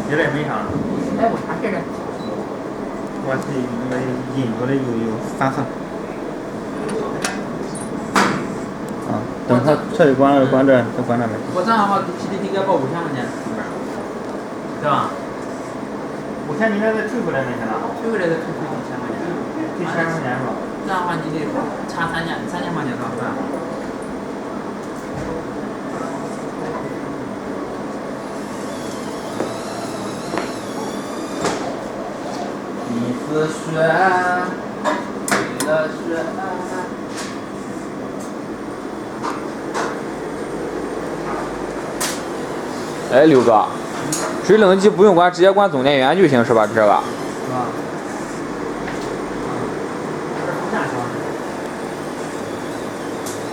现在没上。哎，为啥事呢？我是那个印度的有3层。啊，等它彻底关了，关这，再关那边。我正好把 PPT 给报5千块钱，对吧5千你那再退回来那些了？退回来再退1000块钱。退1000块钱是吧？这样的话你得差3000块钱到是吧？一次雪，为了雪。哎，刘哥，水冷机不用关，直接关总电源就行是吧？这个。是吧？